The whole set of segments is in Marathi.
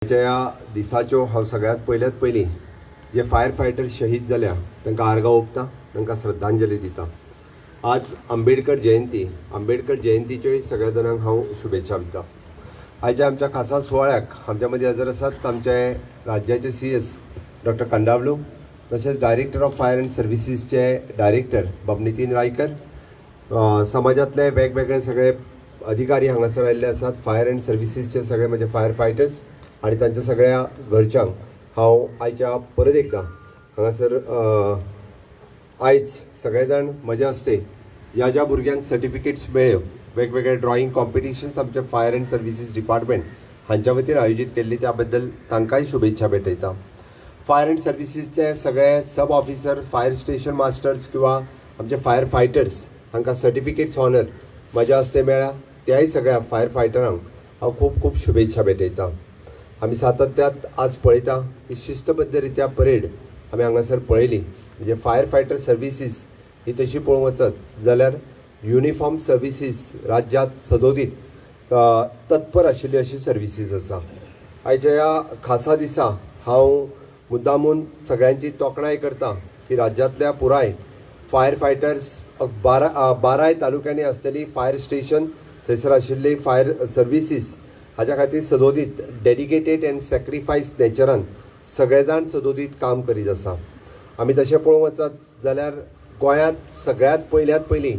ह्या दिसाच्यो हांव सगळ्यात पयली जे फायर फायटर शहीद जाल्या तांकां आर्गां ओंपता, तांकां श्रद्धांजली दिता. आज आंबेडकर जयंतीच्योय सगळ्या जाणांक हांव शुभेच्छा दिता. आयच्या आमच्या खासा सुवाळ्याक आमच्या मदीं हजर आसात आमचे राज्याचे CS डॉक्टर कंडावलू, तशेंच डायरेक्टर ऑफ फायर अँड सर्विसीसचे डायरेक्टर बाब नितीन रायकर, समाजातले वेगवेगळे सगळे अधिकारी हांगासर आयिल्ले आसात. फायर अँड सर्विसीसचे सगळे म्हणजे फायर फायटर्स आणि तांच्या सगळ्या घरच्यांक हांव आयच्या परत एकदां हांगासर आयज सगळे जाण म्हजे हस्ते ज्या भुरग्यांक सर्टिफिकेट्स मेळ्ळ्यो, वेगवेगळे ड्रॉइंग कॉम्पिटिशन्स आमचे फायर अँड सर्विसीस डिपार्टमेंट हांच्या वतीन आयोजीत केल्ली त्या बद्दल तांकांय शुभेच्छा भेटयता. फायर अँड सर्विसीसचे सगळे सब ऑफिसर, फायर स्टेशन मास्टर्स किंवा आमचे फायर फायटर्स हांकां सर्टिफिकेट्स ऑनर म्हज्या हस्ते मेळ्ळ्या. त्याय सगळ्या फायर फायटरांक हांव खूब खूब शुभेच्छा भेटयता. आमी सातत्यात आज पळयता की शिस्तबद्ध रित्या परेड आमी हांगासर पळयली. म्हणजे फायर फायटर सर्विसीस ही तशी पळोवंक वचत जाल्यार युनिफॉर्म सर्विसीस राज्यांत सदोदीत तत्पर आशिल्ली अशी सर्विसीस आसा. आयच्या ह्या खासा दिसा हांव मुद्दामून सगळ्यांची तोखणाय करता की राज्यांतल्या पुराय फायर फायटर्स 12 तालुक्यांनी आसलेली फायर स्टेशन, थंयसर आशिल्ली फायर सर्विसीस हाच्या खातीर सदोदीत डेडिकेटेड अँड सॅक्रिफायस नेचरान सगळे जाण सदोदीत काम करीत आसा. आमी तशें पळोवंक वचत जाल्यार गोंयांत सगळ्यात पयली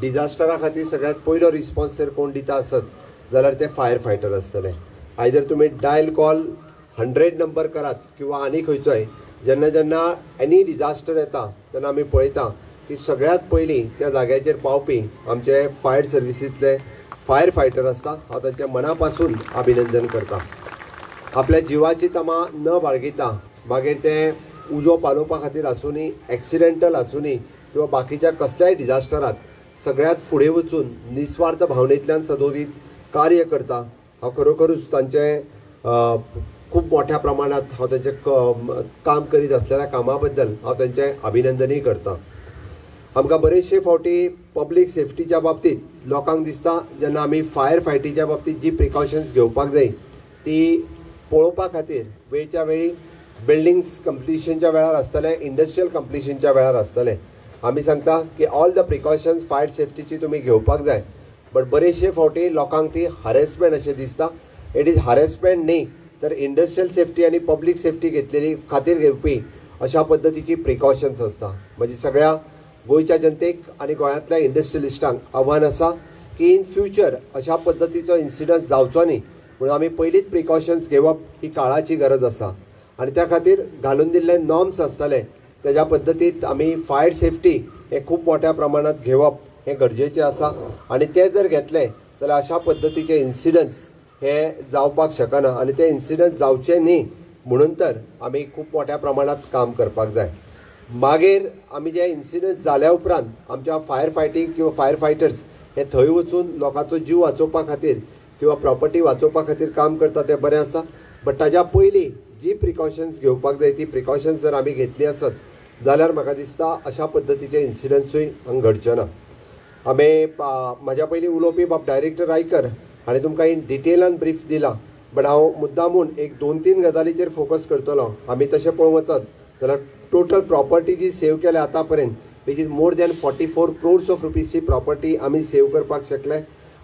डिजास्टरा खातीर सगळ्यात पयलो रिस्पॉन्स जर कोण दिता आसत जाल्यार ते फायर फायटर आसतले. आयदर तुमी डायल कॉल 100 नंबर करात किंवा आनी खंयचोय, जेन्ना जेन्ना एनी डिजास्टर येता तेन्ना आमी पळयता की सगळ्यात पयलीं त्या जाग्याचेर पावपी आमचे फायर सर्विसींतले फायर फायटर आसता. हांव तांच्या मना पासून अभिनंदन करता. आपल्या जिवाची तमा न बाळगिता मागीर ते उजो पालोवपा खातीर आसुनी, एक्सिडेंटल आसुनी किंवा बाकीच्या कसल्याय डिजास्टरात सगळ्यात फुडें वचून निस्वार्थ भावनेंतल्यान सदोदीत कार्य करता. हांव खरोखरूच तांचे खूब मोठ्या प्रमाणात हांव तांचे काम करीत आसलेल्या कामा बद्दल हांव तांचें अभिनंदनूय करता. आमकां बरेचशे फावटी पब्लीक सेफ्टीच्या बाबतींत लोकांक दिसता जेन्ना आमी फायर फायटीच्या बाबतींत जी प्रिकॉशन्स घेवपाक जाय ती पळोवपा खातीर वेळच्या वेळी बिल्डिंग्स कंप्लिशनच्या वेळार आसतले, इंडस्ट्रियल कंप्लिशनच्या वेळार आसतले. आमी सांगता की ऑल द प्रिकॉशन्स फायर सेफ्टीची तुमी घेवपाक जाय, बट बरेचशे फावटी लोकांक ती हॅरेसमेंट अशें दिसता. इट इज हॅरेसमेंट न्ही तर इंडस्ट्रियल सेफ्टी आनी पब्लीक सेफ्टी घेतलेली खातीर घेवपी अशा पद्दतीची प्रिकॉशन्स आसता. म्हणजे सगळ्या गोंयच्या जनतेक आनी गोंयांतल्या इंडस्ट्रियलिस्टांक आव्हान आसा की इन फ्युचर अशा पद्दतीचो इन्सिडन्स जावचो न्ही म्हणून आमी पयलींच प्रिकॉशन्स घेवप ही काळाची गरज आसा. आनी त्या खातीर घालून दिल्ले नॉर्म्स आसतले तेज्या पद्दतींत आमी फायर सेफ्टी हें खूब मोठ्या प्रमाणांत घेवप हें गरजेचें आसा. आनी तें जर घेतलें जाल्यार अशा पद्दतीचे इन्सिडन्स हे जावपाक शकना. आनी ते इन्सिडन्स जावचे न्ही म्हणून तर आमी खूब मोठ्या प्रमाणांत काम करपाक जाय. मागीर आमी जे इन्सिडन्स जाल्या उपरांत आमच्या फायर फायटींग किंवा फायर फायटर्स हे थंय वचून लोकांचो जीव वाचोवपा खातीर किंवा प्रॉपर्टी वाचोवपा खातीर काम करता तें बरें आसा. बट ताज्या पयलीं जी प्रिकॉशन्स घेवपाक जाय ती प्रिकॉशन्स जर आमी घेतली आसत जाल्यार म्हाका दिसता अशा पद्दतीचे इन्सिडन्सूय हांगा घडचे ना. आमी म्हाज्या पयलीं उलोवपी बाब डायरेक्टर रायकर हाणें तुमकां इन डिटेलान ब्रीफ दिला, बट हांव मुद्दामून एक 2-3 गजालीचेर फोकस करतलो. आमी तशें पळोवंक वचत जाल्यार टोटल प्रॉपर्टी जी सेव केल्या आतां पर्यंत which is more than 44 crores of रुपीजची प्रॉपर्टी आमी सेव करपाक शकले.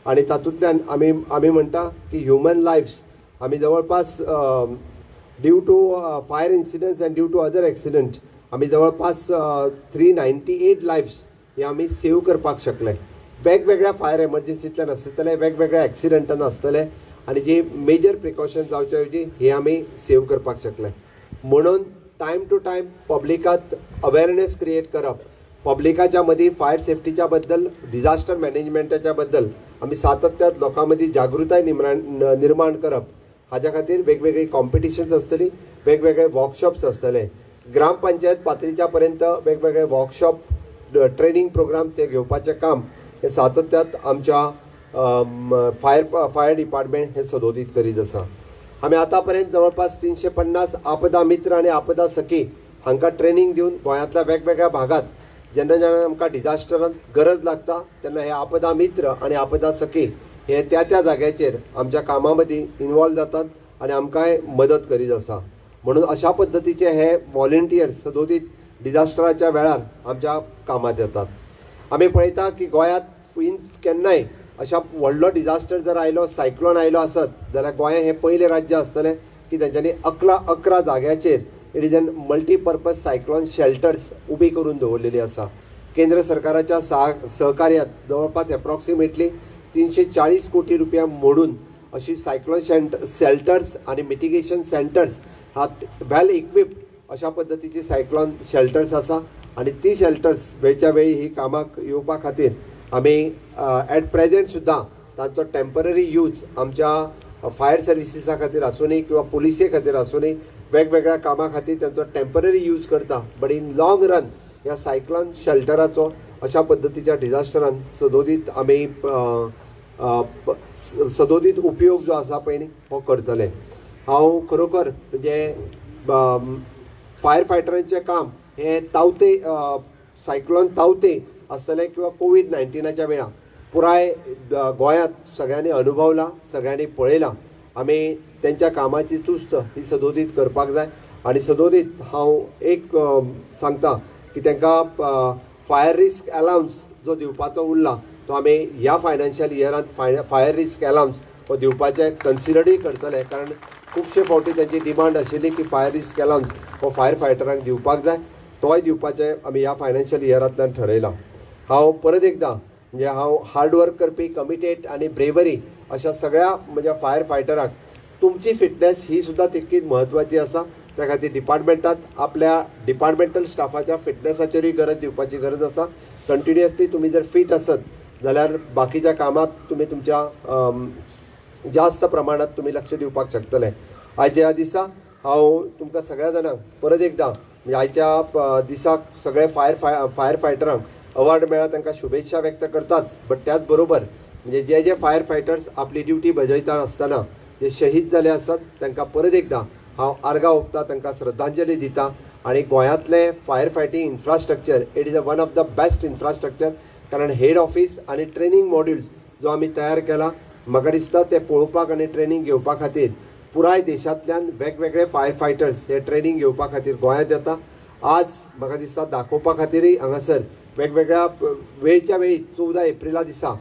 आनी तातूंतल्यान आमी म्हणटा की ह्युमन लायफ्स आमी जवळपास due to fire incidents and due to other accident आमी जवळपास 398 लायफ्स हे आमी सेव करपाक शकले. वेगवेगळ्या फायर एमर्जन्सींतल्यान आसतले, वेगवेगळ्या एक्सिडंटान आसतले आनी जी मेजर प्रिकॉशन्स जावचे ऐवजी हे आमी सेव करपाक शकले. म्हणून टायम टू टायम पब्लिकांत अवेरनेस क्रिएट करप, पब्लिकाच्या मदीं फायर सेफ्टीच्या बद्दल, डिजास्टर मॅनेजमेंटाच्या बद्दल आमी सातत्यात लोकां मदीं जागृताय निर्माण करप. हाच्या खातीर वेगवेगळी कॉम्पिटिशन्स आसतली, वेगवेगळे वर्कशॉप्स आसतले. ग्रामपंचायत पातळीच्या पर्यंत वेगवेगळे वर्कशॉप, ट्रेनिंग प्रोग्राम्स हे घेवपाचें काम हे सातत्यात आमच्या फायर डिपार्टमेंट हे सदोदीत करीत आसा. आमी आतां पर्यंत जवळपास 350 आपदा मित्र आनी आपदा सखी हांकां ट्रेनिंग दिवन गोंयांतल्या वेगवेगळ्या भागात जेन्ना जेन्ना आमकां डिजास्टरांत गरज लागता तेन्ना हे आपदा मित्र आनी आपदा सखी हे त्या जाग्याचेर आमच्या कामा मदीं इनवॉल्व जातात आनी आमकांय मदत करीत आसा. म्हणून अशा पद्दतीचे हे व्हॉलंटियर्स सदोदीत डिजास्टराच्या वेळार आमच्या कामात येतात. आमी पळयता की गोंयांत फुईन केन्नाय अशा व्हडलो डिजास्टर जर आयलो, सायक्लोन आयलो आसत जाल्यार गोंय हे पयलें राज्य आसतलें की तेंच्यांनी 11 जाग्याचेर it is an multipurpose cyclone shelters उबी करून दवरलेली आसा. केंद्र सरकाराच्या सहकार्यात जवळपास एप्रॉक्सिमेटली 340 कोटी रुपया मोडून अशी सायक्लोन शेल्टर्स आणि मिटिगेशन सेंटर्स हा वेल इक्विप्ड अशा पद्दतीची सायक्लोन शेल्टर्स आसा. आणि ती शेल्टर्स वेळच्या वेळी ही कामाक येवपा खातीर आमी एट प्रेझेंट सुद्दां तांचो टेम्पररी यूज आमच्या फायर सर्विसीसा खातीर आसूनी किंवा पुलिसे खातीर आसूनी वेगवेगळ्या कामां खातीर तांचो टेम्पररी यूज करता. बट इन लॉंग रन ह्या सायक्लोन शेल्टराचो अशा पद्दतीच्या डिजास्टरान सदोदीत आमी सदोदीत उपयोग जो आसा पळय न्ही हो करतले. हांव खरोखर म्हणजे फायर फायटरांचें काम हे तावते सायक्लोन तावते आसतलें किंवा कोविड-19च्या वेळार पुराय गोंयांत सगळ्यांनी अनुभवला, सगळ्यांनी पळयलां. आमी तेंच्या कामाची तुस्त ही सदोदीत करपाक जाय. आनी सदोदीत हांव एक सांगता की तांकां फायर रिस्क अलावन्स जो दिवपाचो उरला तो आमी ह्या फायनान्शियल इयरांत फायर रिस्क अलावन्स हो दिवपाचें कन्सिडरय करतले. कारण खुबशे फावटी तांची डिमांड आशिल्ली की फायर रिस्क अलावन्स हो फायर फायटरांक दिवपाक जाय. तोय दिवपाचें आमी ह्या फायनान्शियल इयरांतल्यान ठरयलां. हांव परत एकदां म्हणजे हांव हार्डवर्क करपी, कमिटेड आनी ब्रेवरी अशा सगळ्या म्हज्या फायर फायटरांक तुमची फिटनेस ही सुद्दां तितकीच म्हत्वाची आसा. त्या खातीर डिपार्टमेंटात आपल्या डिपार्टमेंटल स्टाफाच्या फिटनेसाचेरूय गरज दिवपाची गरज आसा. कंटिन्युअसली तुमी जर फीट आसत जाल्यार बाकीच्या कामात तुमी तुमच्या जास्त प्रमाणात तुमी लक्ष दिवपाक शकतले. आयच्या ह्या दिसा हांव तुमकां सगळ्या जाणांक परत एकदां म्हणजे आयच्या दिसाक सगळे फायर फायटरांक अवॉर्ड मेळ्ळा तांकां शुभेच्छा व्यक्त करताच. बट त्याच बरोबर म्हणजे जे फायर फायटर्स आपली ड्युटी बजयता आसतना जे शहीद जाले आसात तांकां परत एकदां हांव आर्गां ओंपता, तांकां श्रद्धांजली दिता. आनी गोंयांतलें fire fighting infrastructure it is one of the best infrastructure. कारण हेड ऑफिस आनी ट्रेनिंग मॉड्युल्स जो आमी तयार केला म्हाका दिसता ते पळोवपाक आनी ट्रेनिंग घेवपा खातीर पुराय देशांतल्यान वेगवेगळे फायर फायटर्स हे ट्रेनिंग घेवपा खातीर गोंयांत येता. आज म्हाका दिसता दाखोवपा खातीरय हांगासर वेगवेगळ्या वेळच्या वेळी 14 एप्रिला दिसा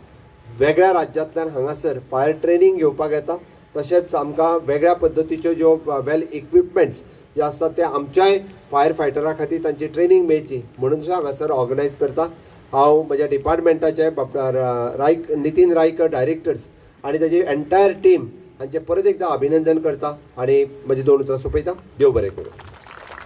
वेगळ्या राज्यांतल्यान हांगासर फायर ट्रेनिंग घेवपाक येता. तशेंच आमकां वेगळ्या पद्दतीच्यो ज्यो वेल इक्विपमेंट्स जे आसतात ते आमच्याय फायर फायटरा खातीर तांची ट्रेनिंग मेळची म्हणून सुद्दां हांगासर ऑर्गनायज करता. हांव म्हज्या डिपार्टमेंटाचे नितीन रायकर डायरेक्टर्स आनी ताजी एंटायर टीम हांचे परत एकदां अभिनंदन करता आनी म्हजी 2 उतरां सोंपयता. देव बरें करूं.